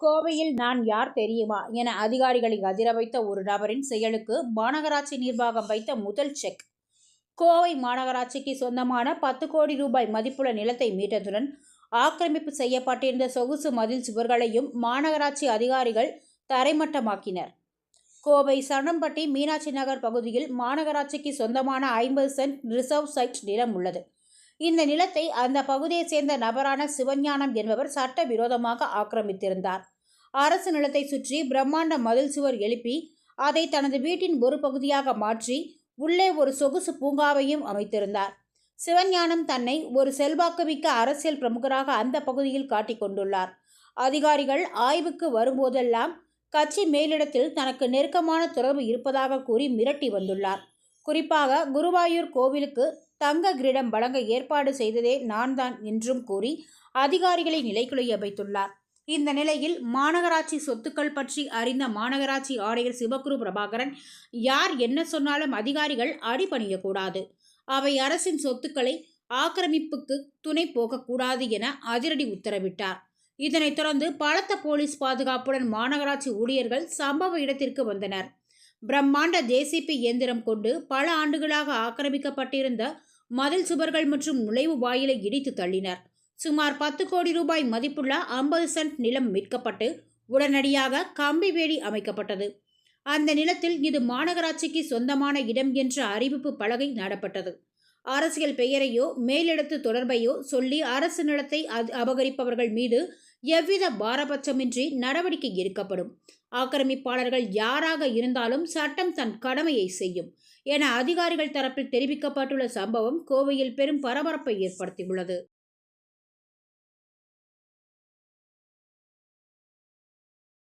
கோவையில் நான் யார் தெரியுமா என அதிகாரிகளை அதிர வைத்த ஒரு நபரின் செயலுக்கு மாநகராட்சி நிர்வாகம் வைத்த முதல் செக். கோவை மாநகராட்சிக்கு சொந்தமான 10 கோடி ரூபாய் மதிப்புள்ள நிலத்தை மீட்டதுடன் ஆக்கிரமிப்பு செய்யப்பட்டிருந்த சொகுசு மதில் சுவர்களையும் மாநகராட்சி அதிகாரிகள் தரைமட்டமாக்கினர். கோவை சனம்பட்டி மீனாட்சி நகர் பகுதியில் மாநகராட்சிக்கு சொந்தமான 50 சென்ட் ரிசர்வ் சைட் நிலம் உள்ளது. இந்த நிலத்தை அந்த பகுதியை சேர்ந்த நபரான சிவஞானம் என்பவர் சட்டவிரோதமாக ஆக்கிரமித்திருந்தார். அரசு நிலத்தை சுற்றி பிரம்மாண்ட மதில் சுவர் எழுப்பி அதை தனது வீட்டின் ஒரு பகுதியாக மாற்றி உள்ளே ஒரு சொகுசு பூங்காவையும் அமைத்திருந்தார். சிவஞானம் தன்னை ஒரு செல்வாக்குமிக்க அரசியல் பிரமுகராக அந்த பகுதியில் காட்டிக் கொண்டுள்ளார். அதிகாரிகள் ஆய்வுக்கு வரும்போதெல்லாம் கட்சி மேலிடத்தில் தனக்கு நெருக்கமான தொடர்பு இருப்பதாக கூறி மிரட்டி வந்துள்ளார். குறிப்பாக குருவாயூர் கோவிலுக்கு தங்க கிரீடம் வழங்க ஏற்பாடு செய்ததே நான் தான் என்றும் கூறி அதிகாரிகளை நிலைகுலைய வைத்துள்ளார். இந்த நிலையில் மாநகராட்சி சொத்துக்கள் பற்றி அறிந்த மாநகராட்சி ஆணையர் சிவகுரு பிரபாகரன், யார் என்ன சொன்னாலும் அதிகாரிகள் அடிபணியக்கூடாது, அவை அரசின் சொத்துக்களை ஆக்கிரமிப்புக்கு துணை போகக்கூடாது என அதிரடி உத்தரவிட்டார். இதனைத் தொடர்ந்து பலத்த போலீஸ் பாதுகாப்புடன் மாநகராட்சி ஊழியர்கள் சம்பவ இடத்திற்கு வந்தனர். பிரம்மாண்ட ஜேசிபி இயந்திரம் கொண்டு பல ஆண்டுகளாக ஆக்கிரமிக்கப்பட்டிருந்த மதில் சுவர்கள் மற்றும் நுழைவு வாயிலை இடித்து தள்ளினர். சுமார் 10 கோடி ரூபாய் மதிப்புள்ள 50 சென்ட் நிலம் மீட்கப்பட்டு உடனடியாக கம்பி வேலி அமைக்கப்பட்டது. அந்த நிலத்தில் இது மாநகராட்சிக்கு சொந்தமான இடம் என்ற அறிவிப்பு பலகை நடப்பட்டது. அரசியல் பெயரையோ மேலிடத்து தொடர்பையோ சொல்லி அரசு நிலத்தை அபகரிப்பவர்கள் மீது எவ்வித பாரபட்சமின்றி நடவடிக்கை எடுக்கப்படும். ஆக்கிரமிப்பாளர்கள் யாராக இருந்தாலும் சட்டம் தன் கடமையை செய்யும் என அதிகாரிகள் தரப்பில் தெரிவிக்கப்பட்டுள்ள சம்பவம் கோவையில் பெரும் பரபரப்பை ஏற்படுத்தியுள்ளது.